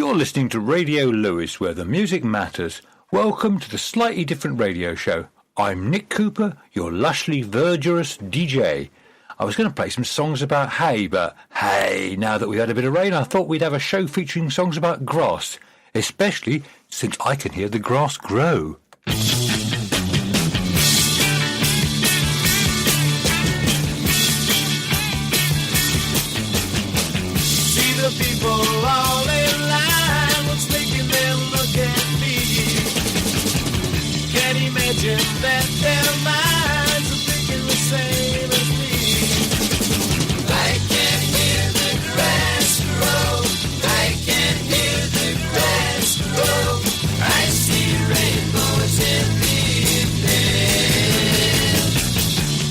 You're listening to Radio Lewis, where the music matters. Welcome to the slightly different radio show. I'm Nick Cooper, your lushly verdurous DJ. I was going to play some songs about hay, but hey, now that we had a bit of rain, I thought we'd have a show featuring songs about grass, especially since I can hear the grass grow. See the people all in line, what's making them look at me? Can't imagine that their minds are thinking the same as me. I can hear the grass grow, I can hear the grass grow, I see rainbows in the evening.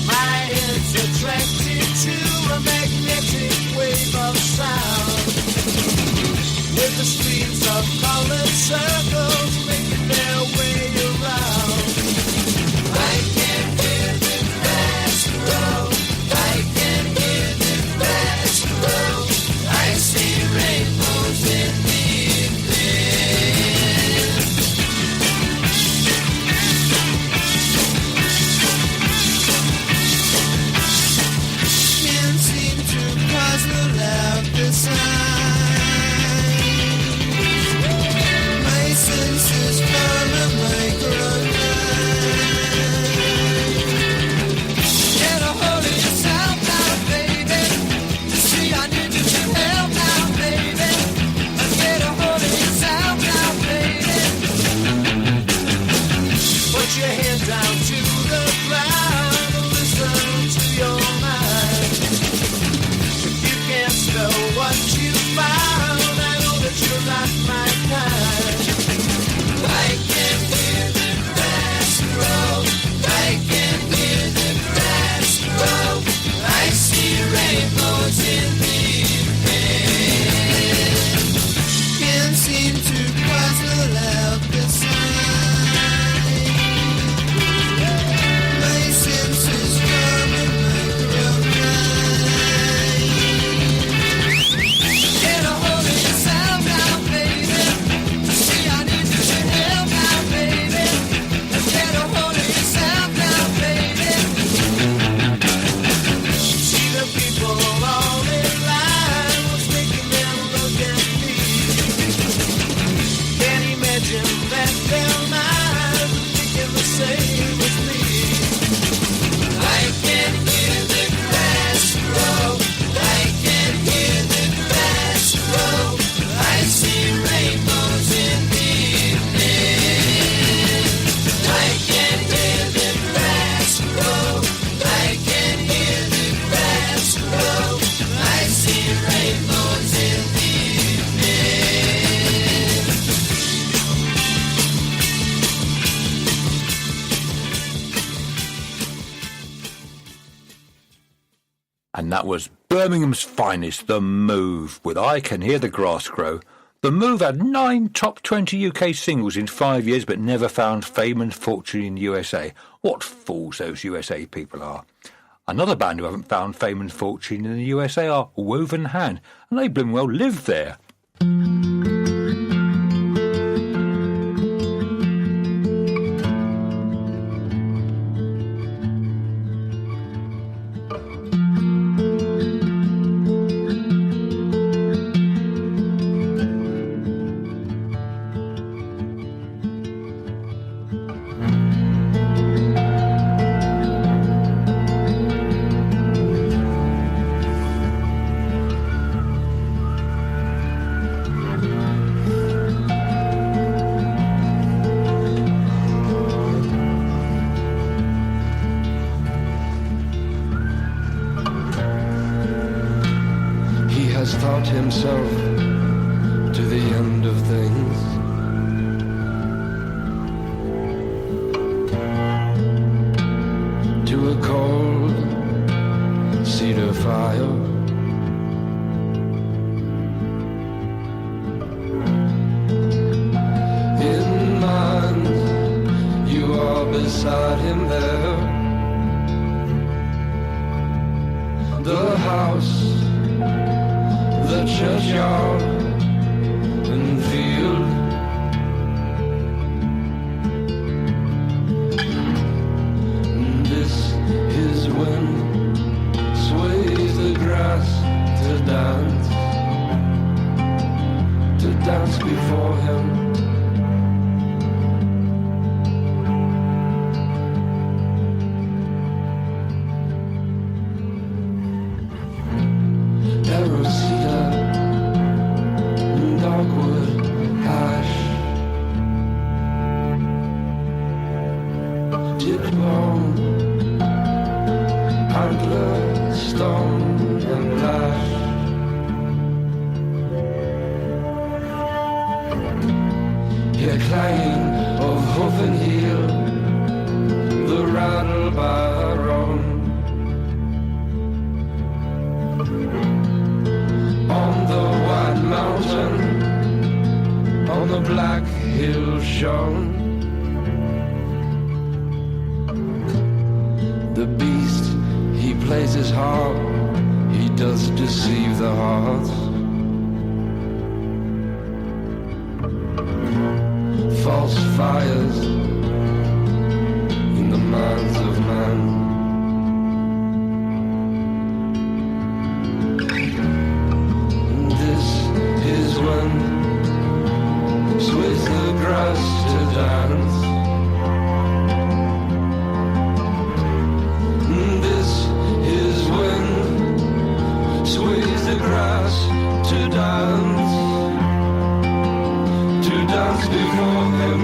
My head's attracted to a magnetic wave of sound, with the streams of colored circles making their way around. I can hear the grass grow, I can hear the grass grow, I see rainbows in the evening. Can't seem to puzzle out the sign. My senses form a microclimb. Get a hold of yourself now, baby. See, I need you to help now, baby. Get a hold of yourself now, baby. Put your hand down to the ground and listen to your mind. If you can't spell what you found, I know that you're not my kind. I can hear the grass grow, I can hear the grass grow, I see rainbows in the evening. Can't seem to puzzle out the sign. My senses form a microclimb. Get a hold of yourself now, baby. See, I need you to help now, baby. Get a hold of yourself now, baby. See the people all in line, what's making them look at me? Can't imagine that their minds are thinking the same as me. I can hear the grass grow, I can hear the grass grow, I see rainbows in the evening. I can hear the grass grow, I can hear the grass grow, I see rainbows in the evening. And that was Birmingham's finest, The Move, with I Can Hear the Grass Grow. The Move had 9 top 20 UK singles in 5 years, but never found fame and fortune in the USA. What fools those USA people are. Another band who haven't found fame and fortune in the USA are Woven Hand, and they blooming well live there. He has thought himself to the end of things. To a cold cedar fire. In mind, you are beside him there. The house, the churchyard, and dance before him. Cedar, dogwood, ash, dipbone, antler, stone, and lash. Hear clanging of hoof and heel, the rattle by her own. On the white mountain, on the black hill shone. The beast, he plays his harp, he does deceive the heart. False fires in the minds of man. Sways the grass to dance. This is when sways the grass to dance before him.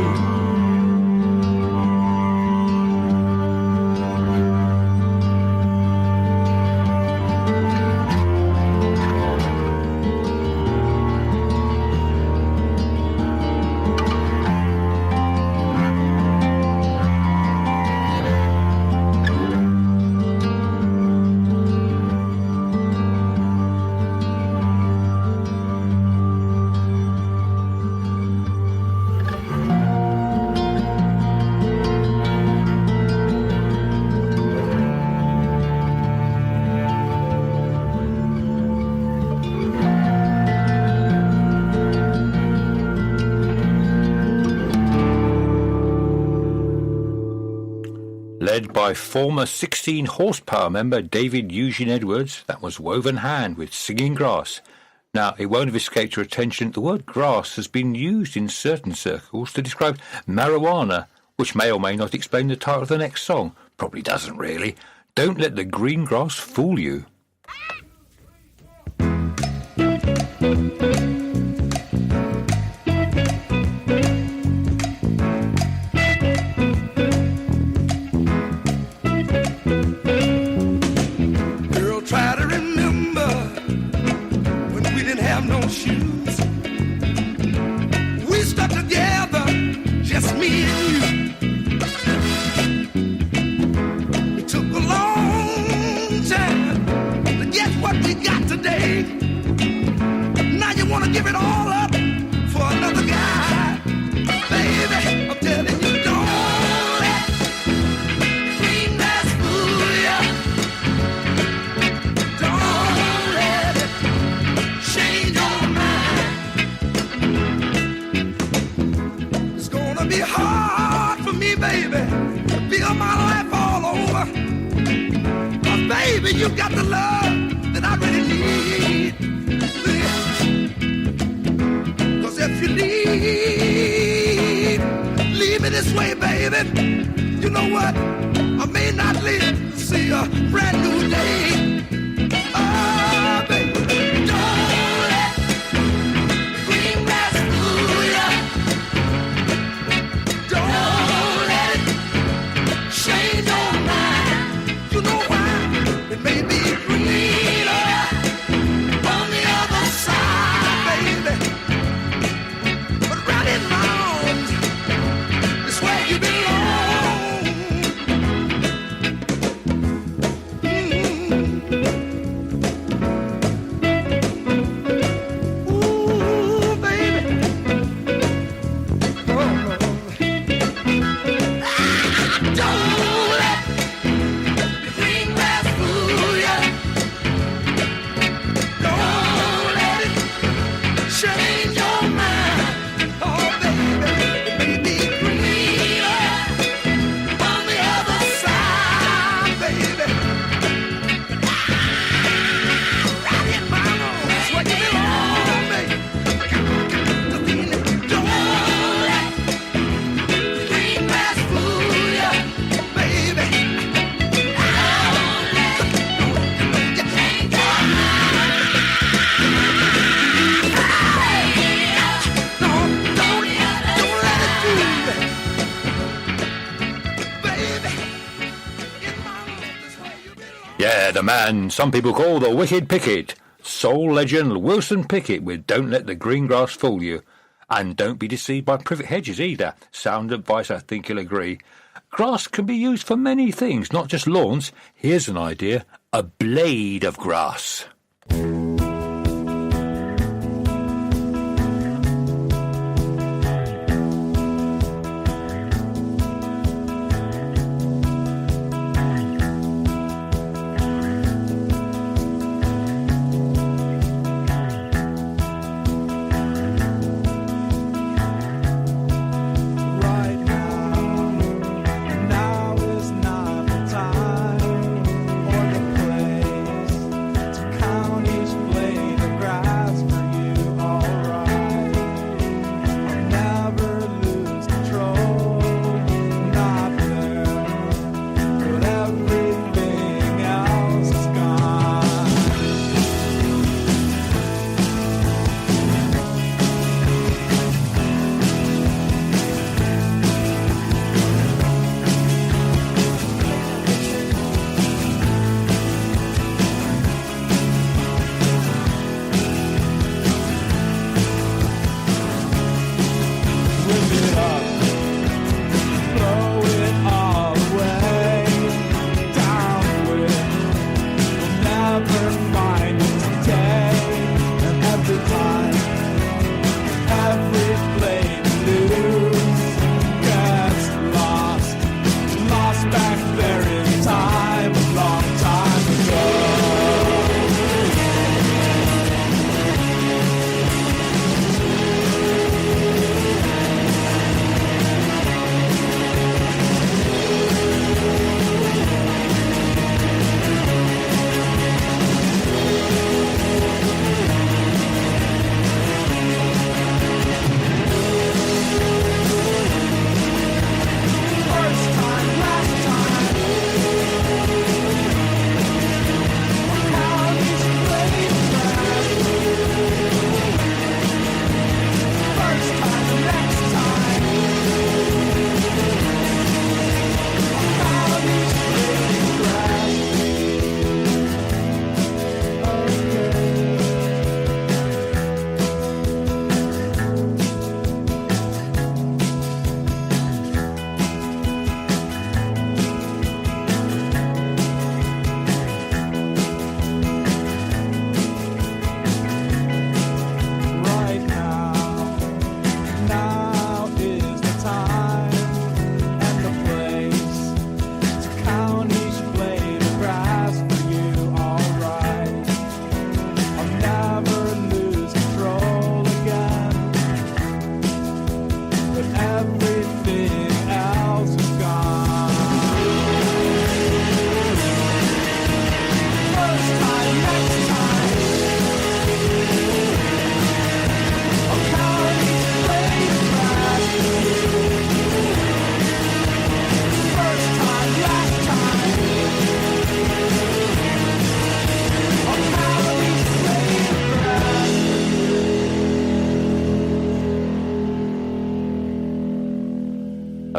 Led by former 16 horsepower member David Eugene Edwards, that was Woven Hand with Singing Grass. Now, it won't have escaped your attention, the word grass has been used in certain circles to describe marijuana, which may or may not explain the title of the next song. Probably doesn't really. Don't let the green grass fool you. Shoes. We stuck together, just me and you. It took a long time to get what we got today. Now you wanna give it all up for another guy. Baby, I'm telling you, don't let green grass fool ya. Don't let it change your be hard for me, baby, to feel my life all over. But baby, you got the love that I really need. Cause if you leave me this way, baby, you know what? I may not live to see a brand new day. Oh, baby, don't let green grass fool ya. Don't let it change your mind. You know why? It may be greener on the other side, baby. But right in my arms is where you belong. Yeah, the man some people call the Wicked Pickett. Soul legend Wilson Pickett with Don't Let the Green Grass Fool You. And don't be deceived by privet hedges either. Sound advice, I think you'll agree. Grass can be used for many things, not just lawns. Here's an idea. A blade of grass.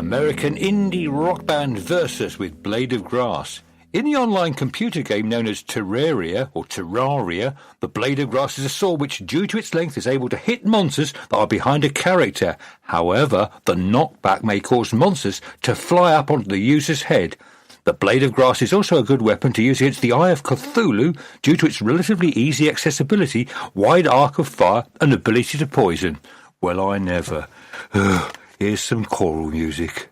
American indie rock band Versus with Blade of Grass. In the online computer game known as Terraria, or Terraria, the Blade of Grass is a sword which, due to its length, is able to hit monsters that are behind a character. However, the knockback may cause monsters to fly up onto the user's head. The Blade of Grass is also a good weapon to use against the Eye of Cthulhu due to its relatively easy accessibility, wide arc of fire, and ability to poison. Well, I never. Here's some choral music.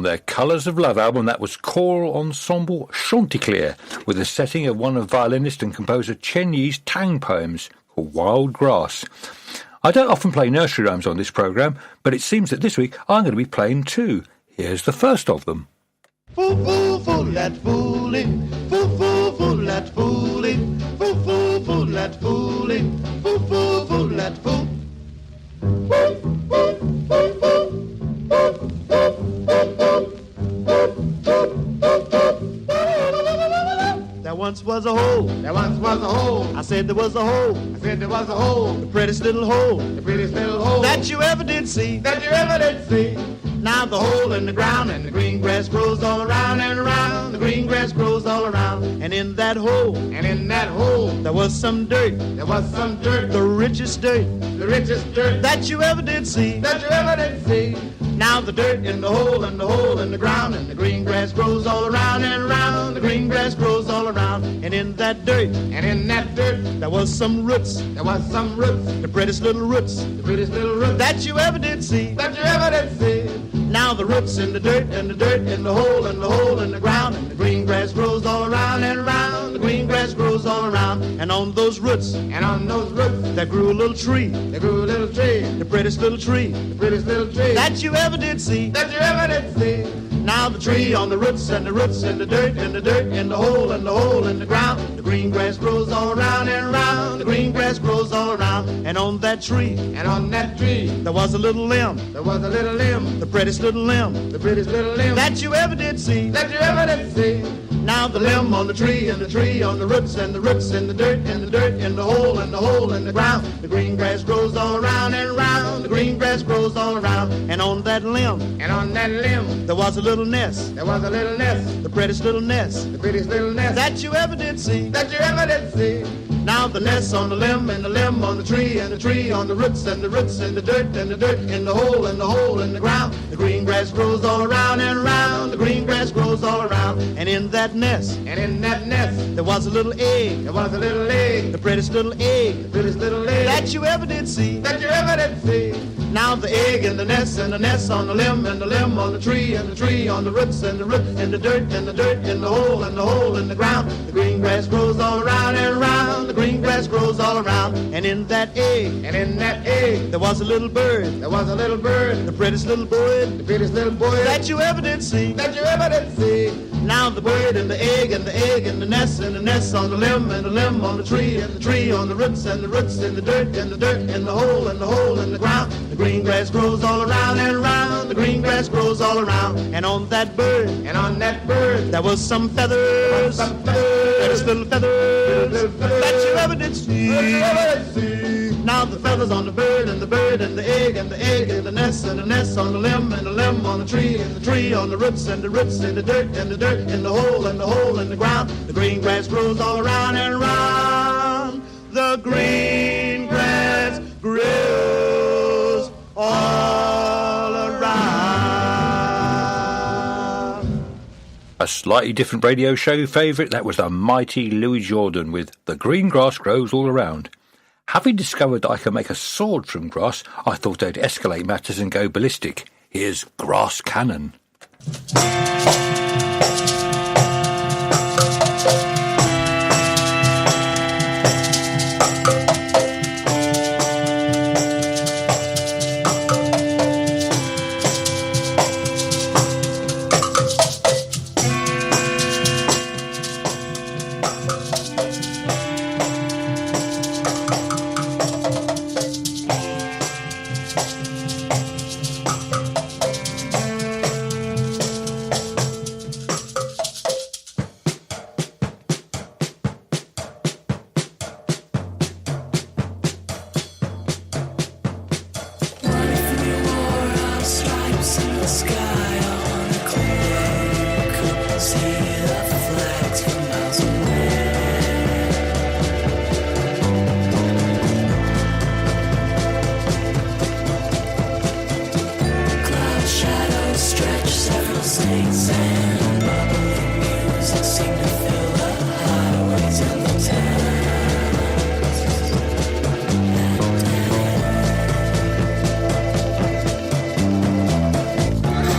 their Colours of Love album, that was choral ensemble Chanticleer, with a setting of one of violinist and composer Chen Yi's Tang poems called Wild Grass. I don't often play nursery rhymes on this programme, but it seems that this week I'm going to be playing two. Here's the first of them. Fool, fool, fool, that fooling. Fool, fool, fool, that fooling. Fool, fool, fool, that fooling. Fool, fool, fool, that fool. There once was a hole. There once was a hole. I said there was a hole. I said there was a hole. The prettiest little hole. The prettiest little hole that you ever did see. That you ever did see. Now the hole in the ground and the green grass grows all around and around. The green grass grows all around. And in that hole, there was some dirt. There was some dirt. The richest dirt. The richest dirt that you ever did see. That you ever did see. Now the dirt in the hole and the hole in the ground and the green grass grows all around and around. The green grass grows all around. And in that dirt, there was some roots. There was some roots. The prettiest little roots. The prettiest little roots that you ever did see. That you ever did see. Now the roots in the dirt and the dirt in the hole and the hole in the ground and the green grass grows all around and around. The green grass grows all around. And on those roots, there grew a little tree. There grew a little tree. The prettiest little tree. The prettiest little tree that you ever did see. That you ever did see. Now the tree on the roots and the roots in the dirt and the dirt in the hole and the hole in the ground. The green grass grows all around and around. The green grass grows all around. And on that tree, there was a little limb. There was a little limb. The prettiest little limb. The prettiest little limb that you ever did see. That you ever did see. Now the limb on the tree and the tree on the roots and the roots in the dirt and the dirt in the hole and the hole in the ground. The green grass grows all around and around. The green grass grows all around. And on that limb, there was a little nest. There was a little nest. The prettiest little nest. The prettiest little nest that you ever did see. That you ever did see. Now the nest on the limb and the limb on the tree and the tree on the roots and the roots in the dirt and the dirt in the hole and the hole in the ground. The green grass grows all around and around. The green grass grows all around. And in that nest, there was a little egg. There was a little egg. The prettiest little egg. The prettiest little egg that you ever did see. That you ever did see. Now the egg and the nest on the limb and the limb on the tree and the tree on the roots and the root and the dirt in the hole and the hole in the ground. The green grass grows all around and around. The green grass grows all around. And in that egg, there was a little bird. There was a little bird. The prettiest little bird. The prettiest little bird that you ever did see. That you ever did see. Now the bird and the egg and the egg and the nest on the limb and the limb on the tree and the tree on the roots and the roots in the dirt in the hole and the hole in the ground. The green grass grows all around and around. The green grass grows all around. And on that bird, there was some feathers. Prettiest little feathers that you ever did see. Now the feathers on the bird and the egg and the egg and the nest on the limb and the limb on the tree and the tree on the roots in the dirt and the dirt in the hole and the hole in the ground. The green grass grows all around and around. The green grass grows all around. A slightly different radio show favourite, that was the mighty Louis Jordan with The Green Grass Grows All Around. Having discovered that I can make a sword from grass, I thought I'd escalate matters and go ballistic. Here's Grass Cannon.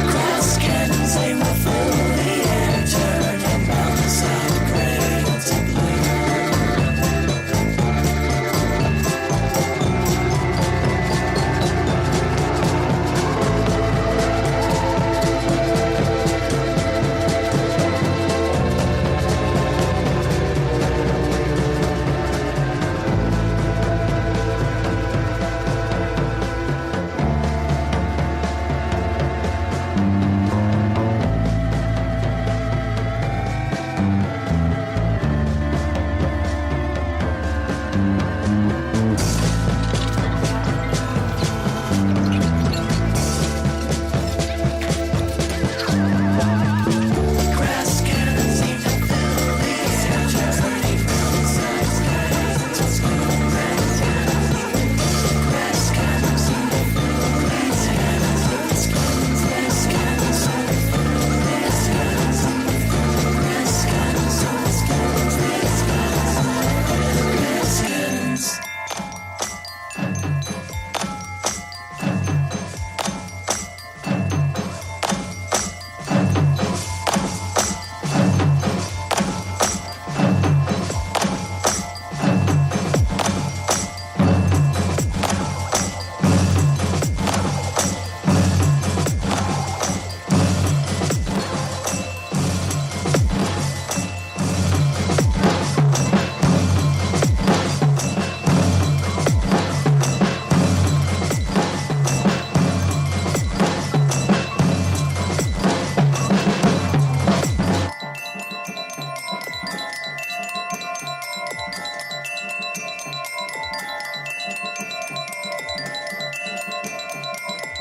Grass cannons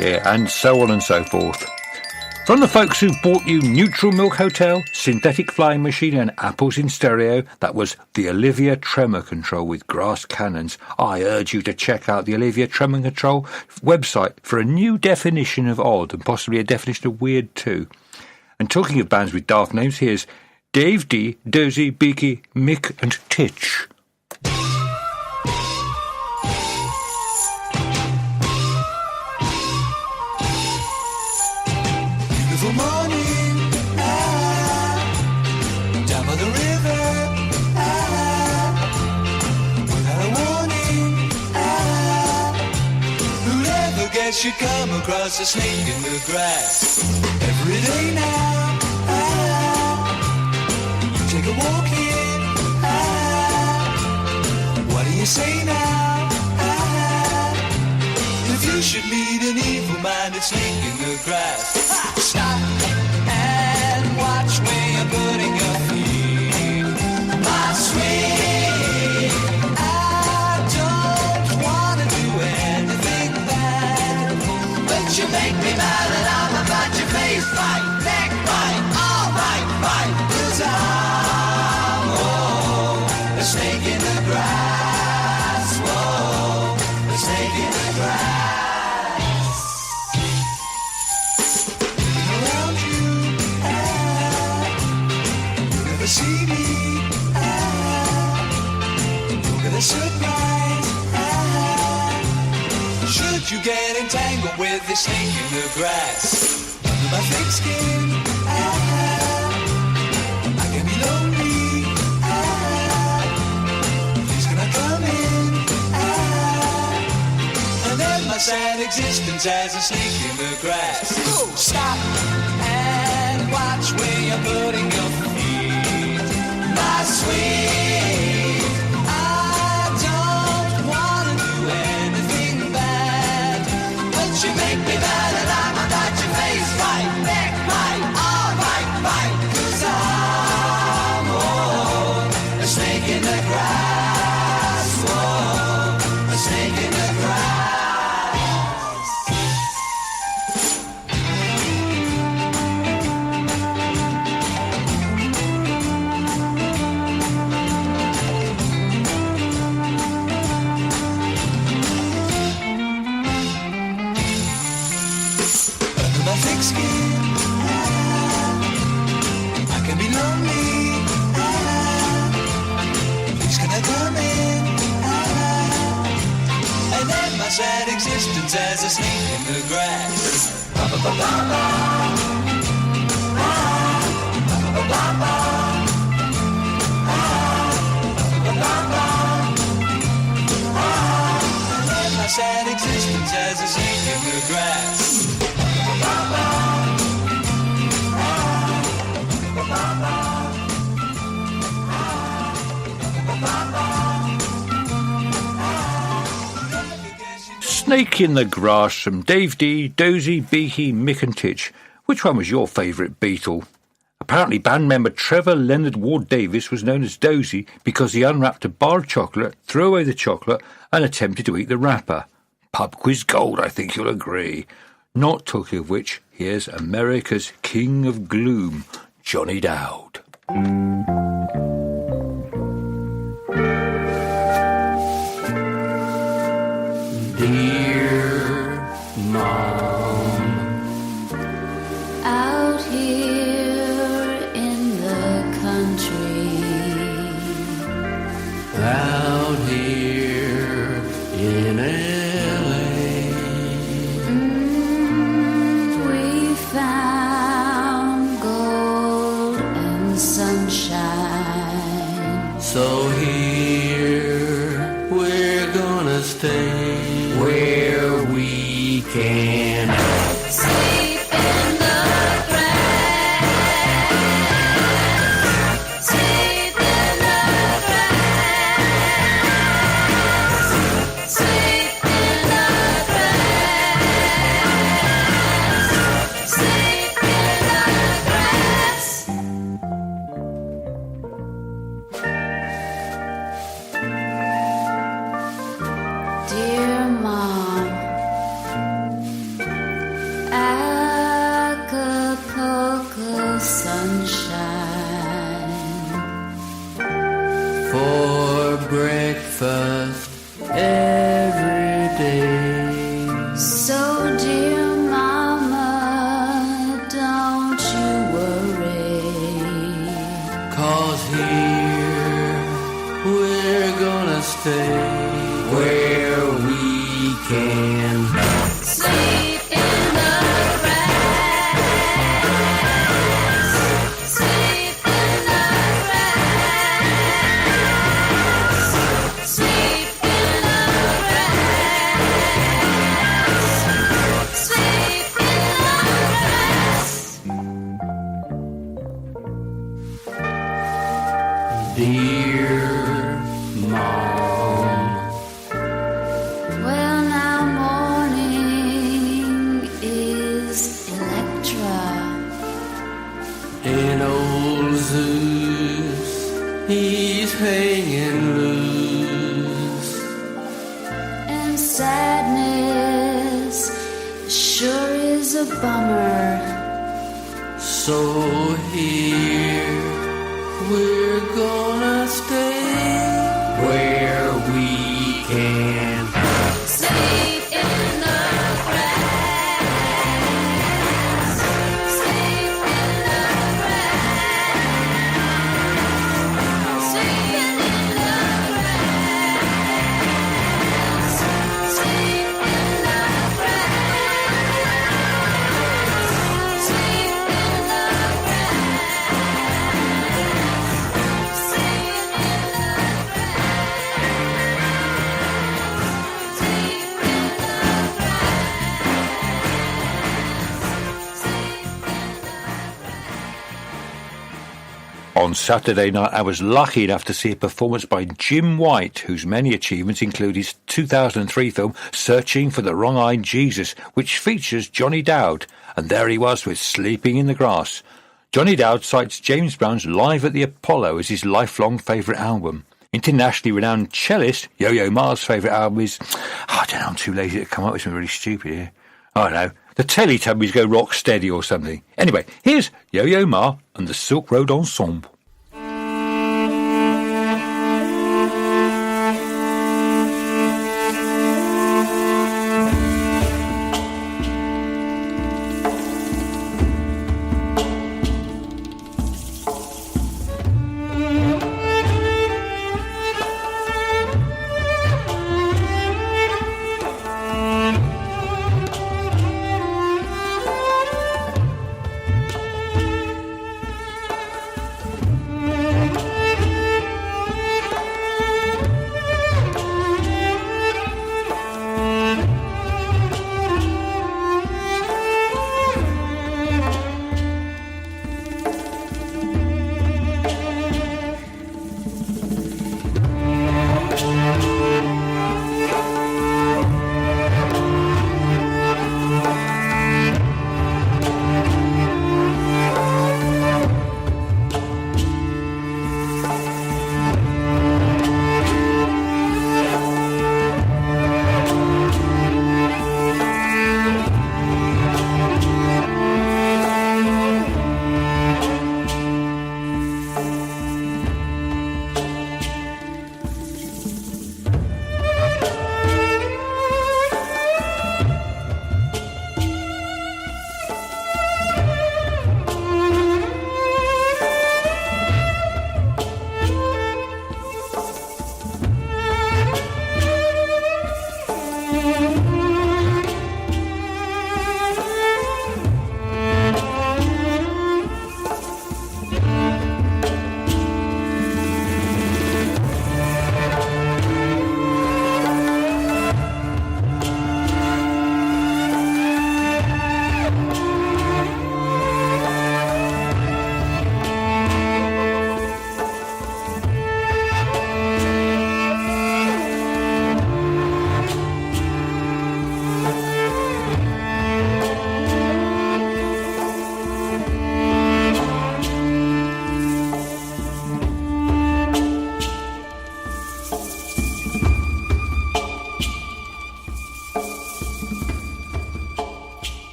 Yeah, and so on and so forth. From the folks who bought you Neutral Milk Hotel, Synthetic Flying Machine and Apples in Stereo, that was the Olivia Tremor Control with Grass Cannons. I urge you to check out the Olivia Tremor Control website for a new definition of odd and possibly a definition of weird too. And talking of bands with daft names, here's Dave D, Dozy, Beaky, Mick and Tich. Beautiful morning, down by the river, without a warning, who'd ever guess you'd come across a snake in the grass? Every day now, you take a walk in, what do you say now? If you should meet an evil-minded snake in the grass, stop and watch where you're putting your feet. My sweet, I don't wanna do anything bad, but you make me mad and I'm about your face fight, neck bite, all right, 'cause I'm a snake in the grass, whoa, a snake in the grass. See me, look at the surprise. Should you get entangled with this snake in the grass, under my thick skin, I can be lonely. Please can I come in and end my sad existence as a snake in the grass? Oh, stop and watch where you're putting your feet. My sweet, I don't wanna do anything bad, but you make me mad and I'm about your face right, neck right, all right, 'cause I'm a snake in the grass, whoa, a snake in the grass. Skin, I can be lonely. Please can I come in and end my sad existence as a snake in the grass? And end my sad existence as a snake in the grass. Snake in the Grass from Dave D, Dozy, Beaky, Mick and Tich. Which one was your favourite Beatle? Apparently band member Trevor Leonard Ward Davis was known as Dozy because he unwrapped a bar of chocolate, threw away the chocolate and attempted to eat the wrapper. Pub quiz gold, I think you'll agree. Not talking of which, here's America's King of Gloom, Johnny Dowd. Dear Mom, out here in the country, out here in LA, we found gold and sunshine. so here we're gonna stay where we can Sleep in the grass. Sleep in the grass. Sleep in the grass. Sleep in the grass. Dear Mom, 'cause here we're gonna stay where we can Sleep in the grass. Sleep in the grass. Sleep in the grass. Sleep in the grass. Dear Mom, Well, now morning is Electra. in old Zeus, he's hanging loose. And sadness sure is a bummer. So here we're gonna stay where we can Sleep in the grass. Sleep in the grass. Sleep in the grass. Sleep in the grass. Sleep in the grass. Sleep in the On Saturday night, I was lucky enough to see a performance by Jim White, whose many achievements include his 2003 film Searching for the Wrong-Eyed Jesus, which features Johnny Dowd, and there he was with Sleeping in the Grass. Johnny Dowd cites James Brown's Live at the Apollo as his lifelong favourite album. Internationally renowned cellist Yo-Yo Ma's favourite album is... I don't know, I'm too lazy to come up with something really stupid here. I don't know. The Teletubbies Go Rock Steady or something. Anyway, here's Yo-Yo Ma and the Silk Road Ensemble.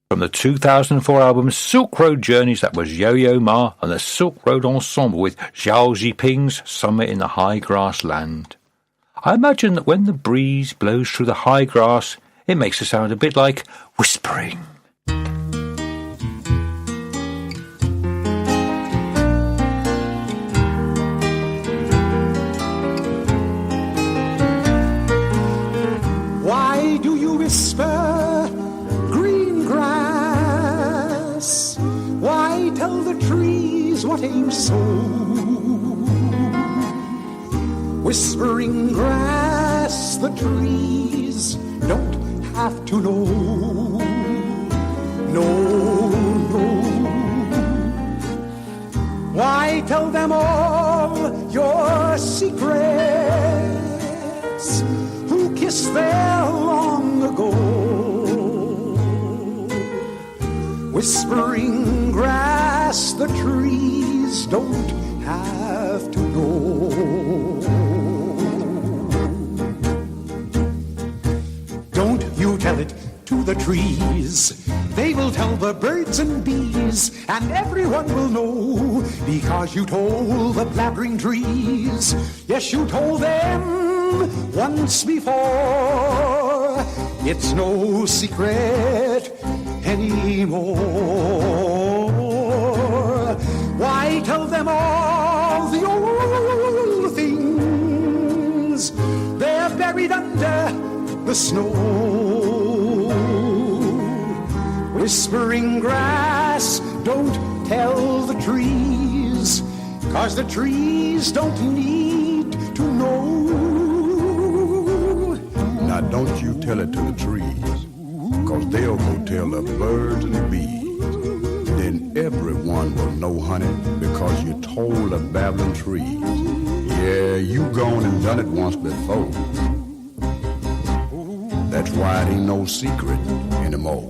From the 2004 album Silk Road Journeys, that was Yo-Yo Ma and the Silk Road Ensemble with Zhao Ziping's Summer in the High Grass Land. I imagine that when the breeze blows through the high grass, it makes a sound a bit like whispering. whisper, green grass, why tell the trees what ain't so? Whispering grass, the trees don't have to know. No, no. Why tell them all your secrets? Who kissed there long ago? Whispering grass, the trees don't have to know. Don't you tell it to the trees. They will tell the birds and bees, and everyone will know, because you told the blabbering trees. Yes, you told them once before. It's no secret anymore. Why tell them all the old things? They're buried under the snow. Whispering grass, don't tell the trees, 'cause the trees don't need to know. Now don't you tell it to the trees, 'cause they'll go tell the birds and the bees. Then everyone will know, honey, because you told the babbling trees. Yeah, you gone and done it once before. That's why it ain't no secret anymore.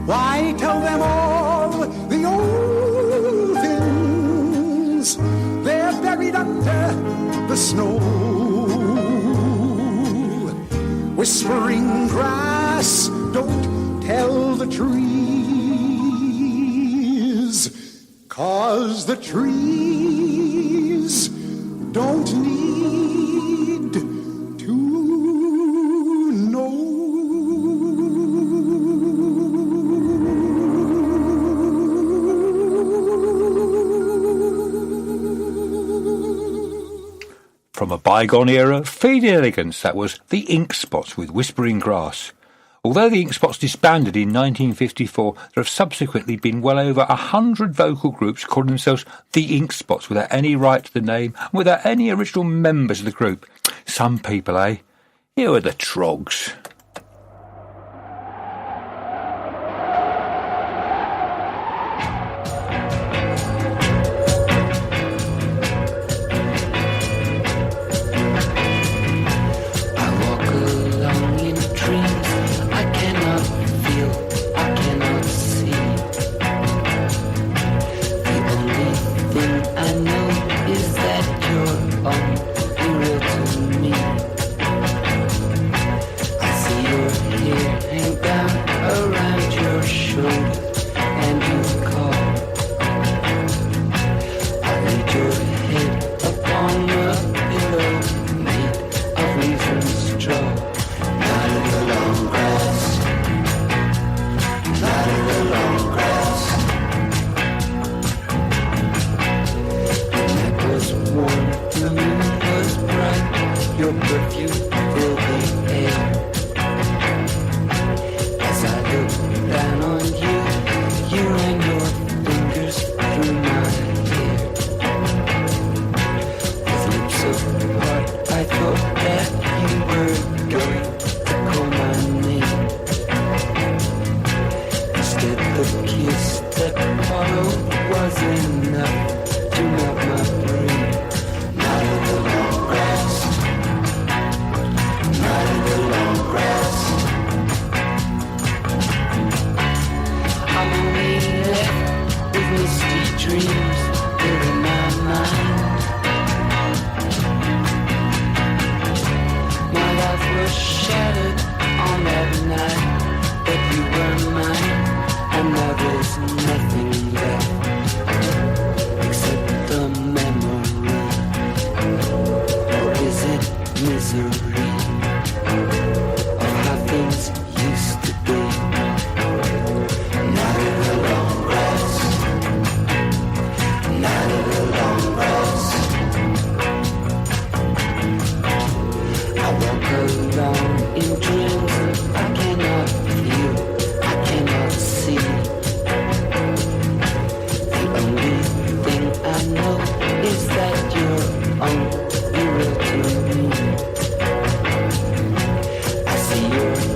Why tell them all the old things? They're buried under the snow. Whispering grass, don't tell the trees, 'cause the trees don't need to know. From a bygone era, fading elegance, that was the Ink Spots with Whispering Grass. Although the Ink Spots disbanded in 1954, there have subsequently been well over 100 vocal groups calling themselves the Ink Spots without any right to the name and without any original members of the group. Some people, eh? Here are the Trogs. I see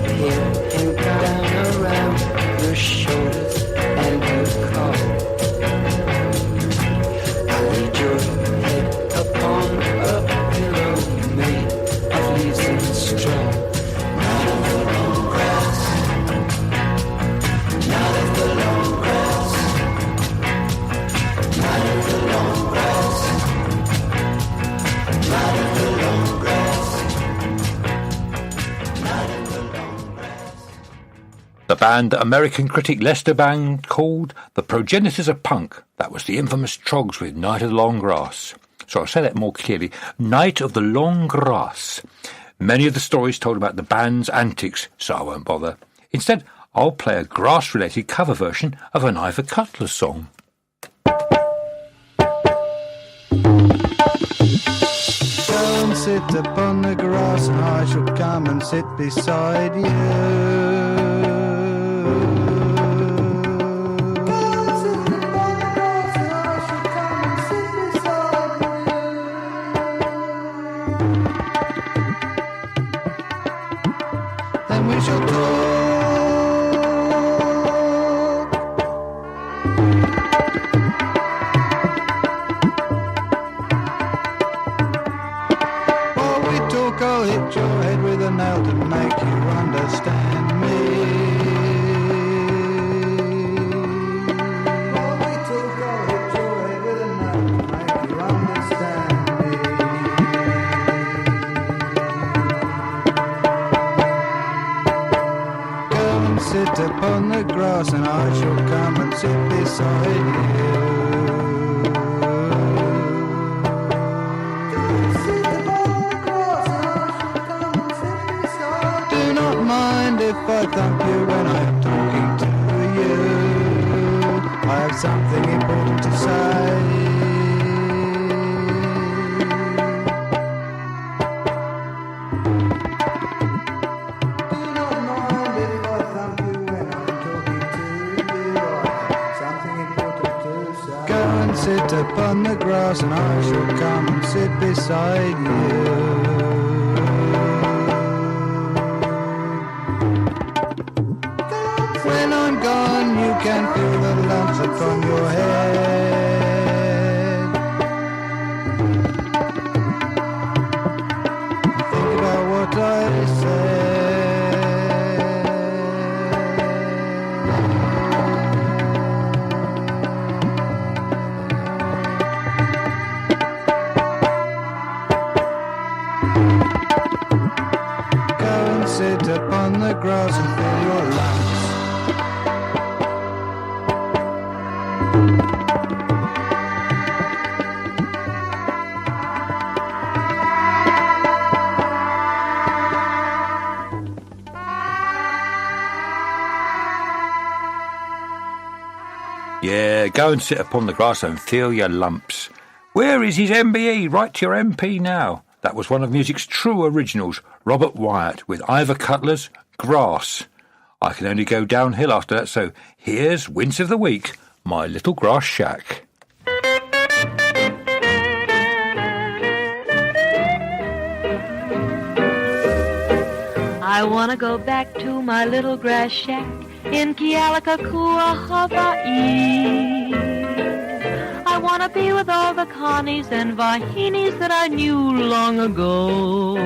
here and down around your shoulders and your collar. I laid your head upon a pillow made of leaves and straw. Not of the long grass, not of the long grass, not of the long grass, not of the long grass, not of the long grass. The band that American critic Lester Bang called the progenitors of punk. That was the infamous Trogs with Night of the Long Grass. So I'll say that more clearly. Night of the Long Grass. Many of the stories told about the band's antics, so I won't bother. Instead, I'll play a grass-related cover version of an Ivor Cutler song. Go and sit upon the grass and I shall come and sit beside you. Then we shall talk. While we talk, I'll hit your head with a nail to make you understand me. While we talk, I'll hit your head with a nail to make you understand me. Go and sit upon the grass and I shall come and sit beside you. Do not mind if I thump you when I'm talking to you. I have something important to say. Do not mind if I thump you when I'm talking to you. I have something important to say. Go and sit upon the grass and I shall come and sit beside you. When I'm gone, you can feel the lumps upon your head. Think about what I said. Go and sit upon the grass and feel your lumps. Yeah, go and sit upon the grass and feel your lumps. Where is his MBE? Write to your MP now. That was one of music's true originals, Robert Wyatt, with Ivor Cutler's Grass. I can only go downhill after that, so here's Wince of the Week, My Little Grass Shack. I wanna go back to my little grass shack in Kealakekua, Hawaii. I wanna be with all the Connies and Vahinis that I knew long ago.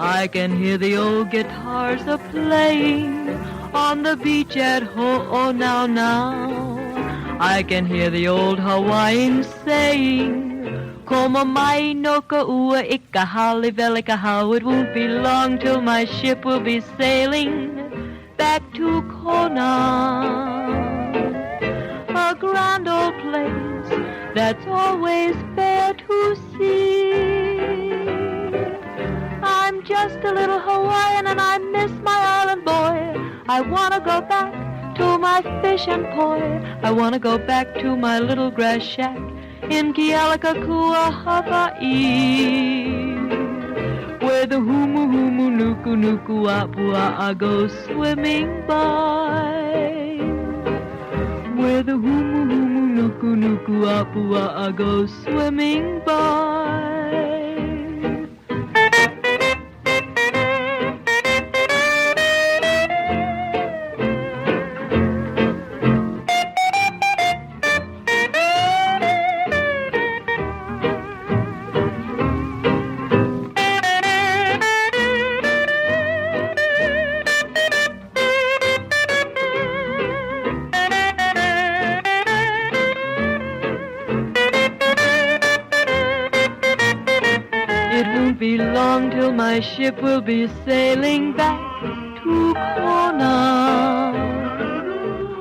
I can hear the old guitars a-playing on the beach at Ho'onau. I can hear the old Hawaiians saying, Koma mai no ka ua ikahali velikaha. It won't be long till my ship will be sailing back to Kona. A grand old place that's always fair to see. I'm just a little Hawaiian and I miss my island boy. I wanna go back to my fish and poi. I wanna go back to my little grass shack in Kealakekua, Hawaii, where the humu humu nuku nuku apua go swimming by, where the humu humu nuku nuku apua go swimming by. my ship will be sailing back to Kona,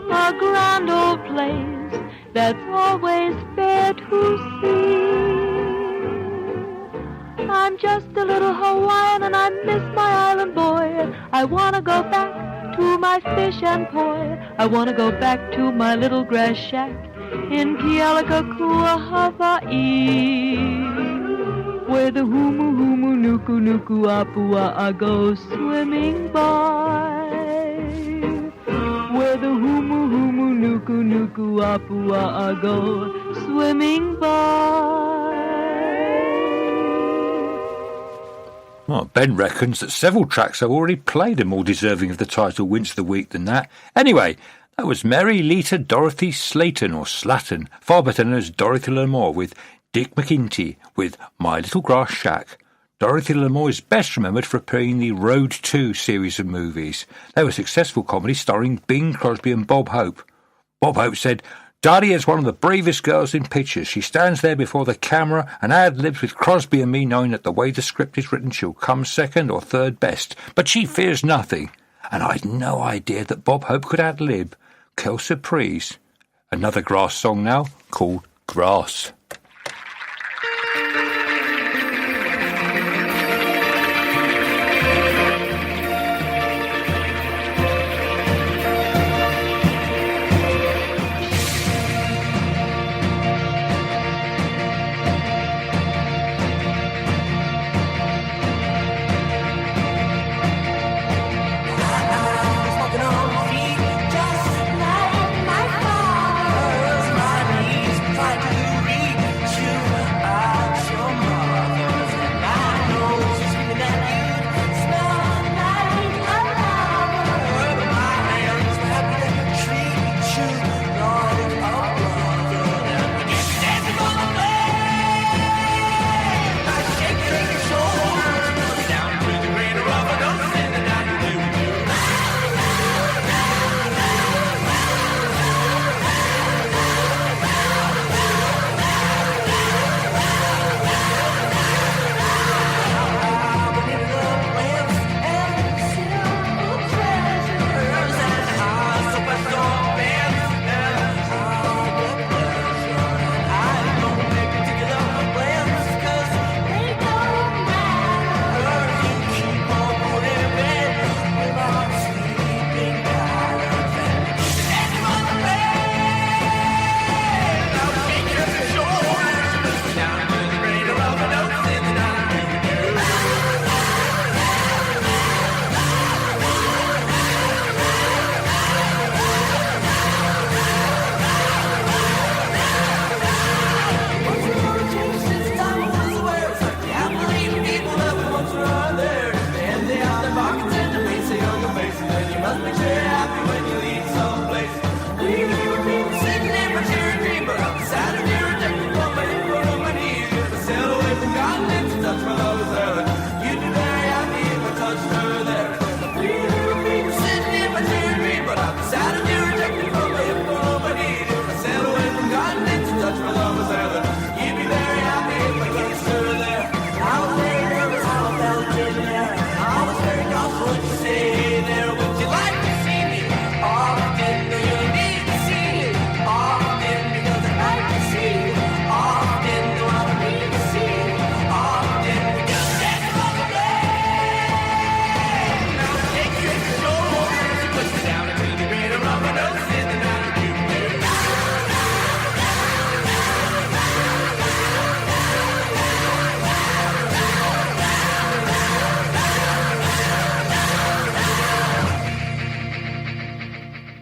a grand old place that's always fair to see. I'm just a little Hawaiian and I miss my island boy. I wanna go back to my fish and poi. I wanna go back to my little grass shack in Kealakekua, Hawaii, where the humu humu nuku nuku apua go swimming by. Where the humu humu nuku nuku apua go swimming by. Well, Ben reckons that several tracks I've already played are more deserving of the title Winch of the Week than that. Anyway, that was Mary Lita Dorothy Slayton, or Slatton, far better known as Dorothy Lamour, with Dick McInty with My Little Grass Shack. Dorothy Lamour is best remembered for appearing in the Road 2 series of movies. They were a successful comedy starring Bing Crosby and Bob Hope. Bob Hope said, Dottie is one of the bravest girls in pictures. She stands there before the camera and ad-libs with Crosby and me, knowing that the way the script is written she'll come second or third best. But she fears nothing. And I'd no idea that Bob Hope could ad-lib. Quelle surprise. Another Grass song now, called Grass.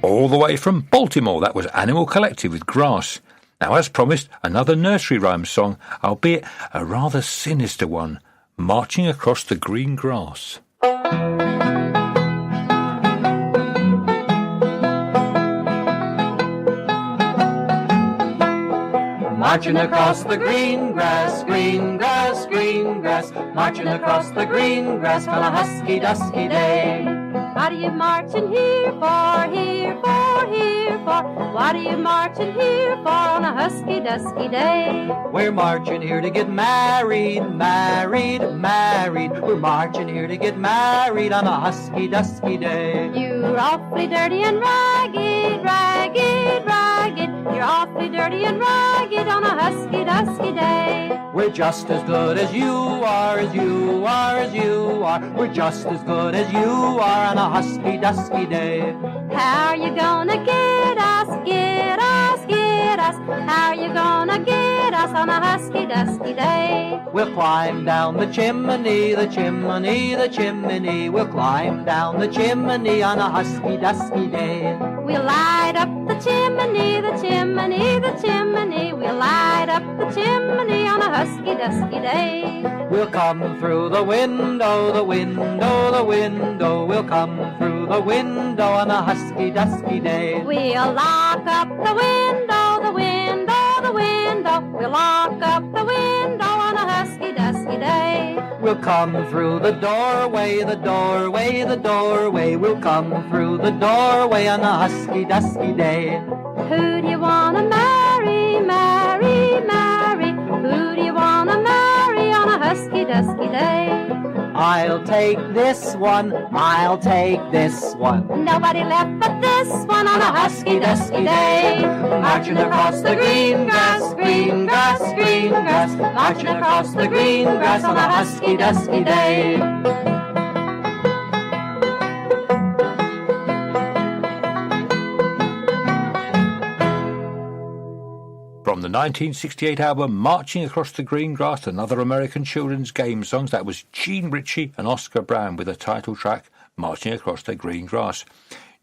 All the way from Baltimore, that was Animal Collective with Grass. Now, as promised, another nursery rhyme song, albeit a rather sinister one, Marching Across the Green Grass. Marching across the green grass, green grass, green grass, marching across the green grass on a husky, dusky day. What are you marching here for, here for, here for? What are you marching here for on a husky dusky day? We're marching here to get married, married, married. We're marching here to get married on a husky dusky day. You're awfully dirty and ragged, ragged, ragged. You're awfully dirty and ragged on a husky dusky day. We're just as good as you are, as you are, as you are. We're just as good as you are on a husky dusky day. How are you gonna get us, get us, get us? How are you gonna get us on a husky dusky day? We'll climb down the chimney, the chimney, the chimney. We'll climb down the chimney on a husky dusky day. We'll light up the chimney, the chimney, the chimney. We'll light up the chimney on a husky dusky day. We'll come through the window, the window, the window. We'll come through the window on a husky dusky day. We'll lock up the window, the window, the window. We'll lock up the window on a husky dusky day. We'll come through the doorway, the doorway, the doorway. We'll come through the doorway on a husky dusky day. Who do you wanna marry, marry, marry? Who do you wanna marry on a husky dusky day? I'll take this one, I'll take this one. Nobody left but this one on a husky dusky day. Marching across the green grass, green grass, green grass. Marching across the green grass on a husky dusky day. From the 1968 album Marching Across the Green Grass and Other American Children's Game Songs, that was Jean Ritchie and Oscar Brown with the title track Marching Across the Green Grass.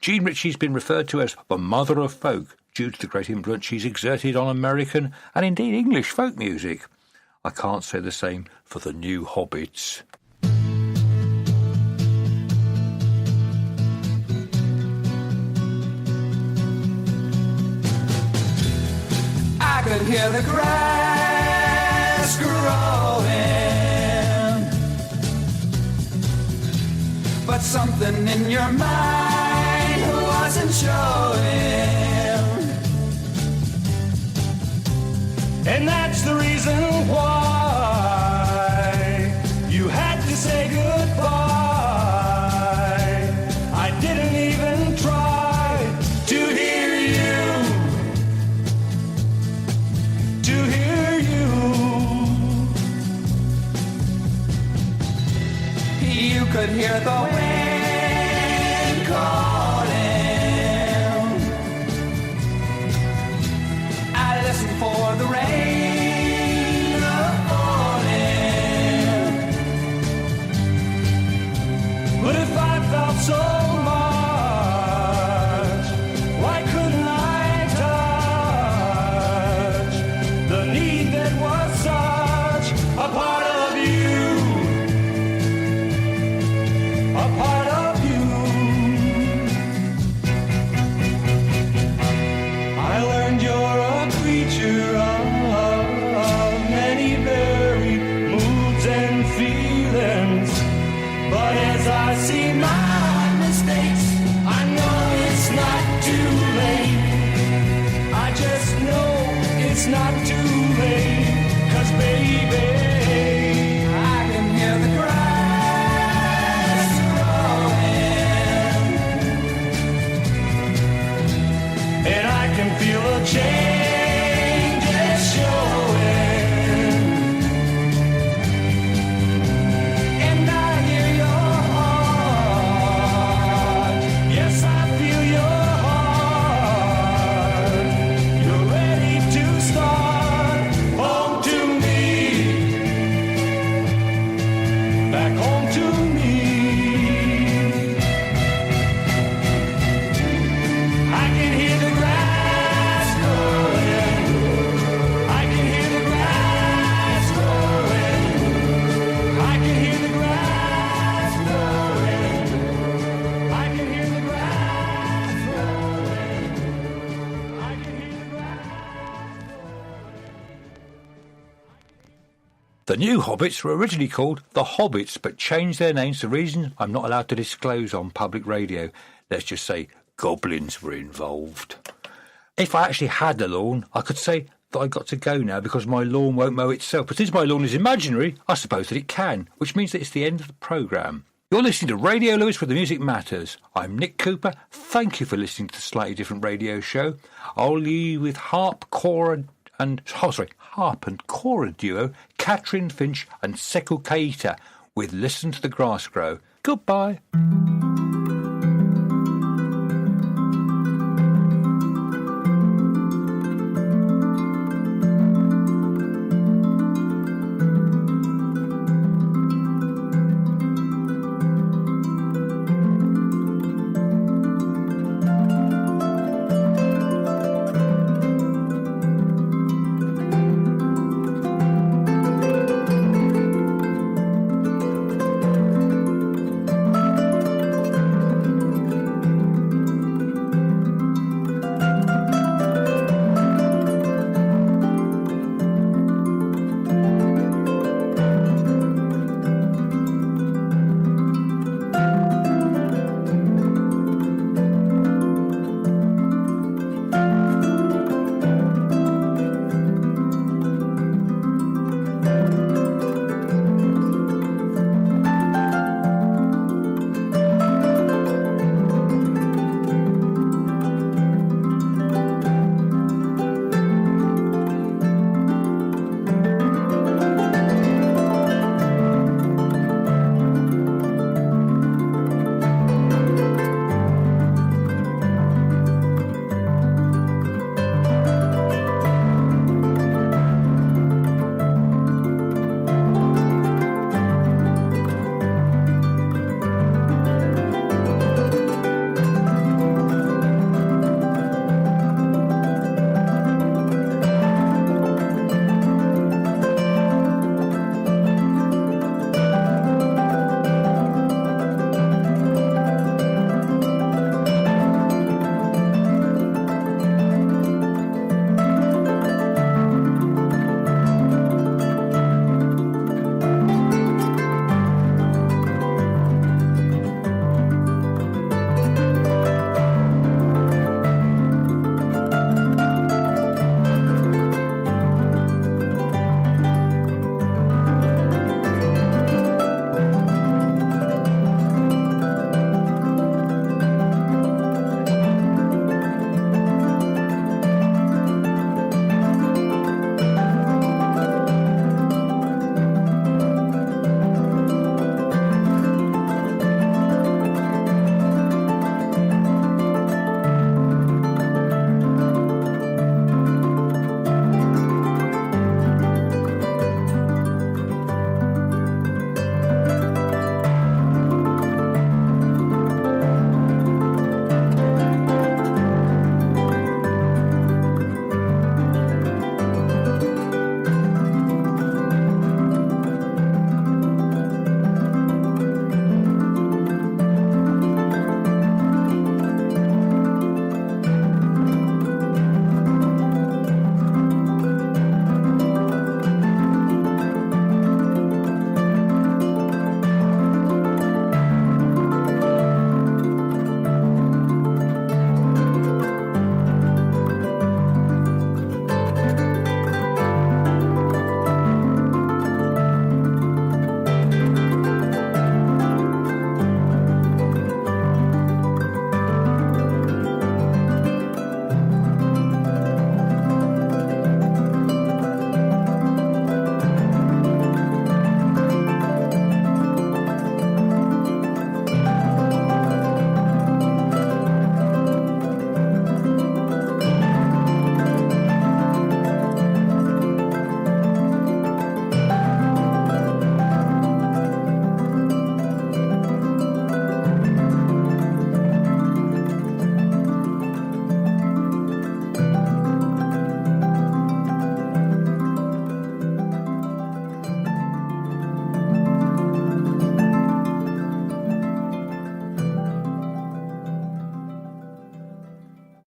Jean Ritchie's been referred to as the mother of folk due to the great influence she's exerted on American and indeed English folk music. I can't say the same for the new Hobbits. I could hear the grass growing, but something in your mind wasn't showing, and that's the reason why you had to say goodbye. I didn't even try to hear you. To hear you, you could hear the wind calling. I listened for the rain falling. But if I felt so much, why couldn't I touch the need that was such a part of you, a part of you. I learned you're a creature of many varied moods and feelings, but as I see my mistakes, I know it's not too late. I just know it's not too late, 'cause baby, I can hear the grass growing, and I can feel a change is showing, and I hear your heart. Yes, I feel your heart. You're ready to start home to me, back home to me. I can hear the grass growing. I can hear the grass growing. I can hear the grass growing. I can hear the grass growing. I can hear the grass. The new Hobbits were originally called The Hobbits, but changed their names for reasons I'm not allowed to disclose on public radio. Let's just say goblins were involved. If I actually had a lawn, I could say that I got to go now because my lawn won't mow itself. But since my lawn is imaginary, I suppose that it can, which means that it's the end of the programme. You're listening to Radio Lewis, where the music matters. I'm Nick Cooper. Thank you for listening to the Slightly Different Radio Show. I'll leave you with harp and chora duo Catrin Finch and Seckou Keita with Listen to the Grass Grow. Goodbye.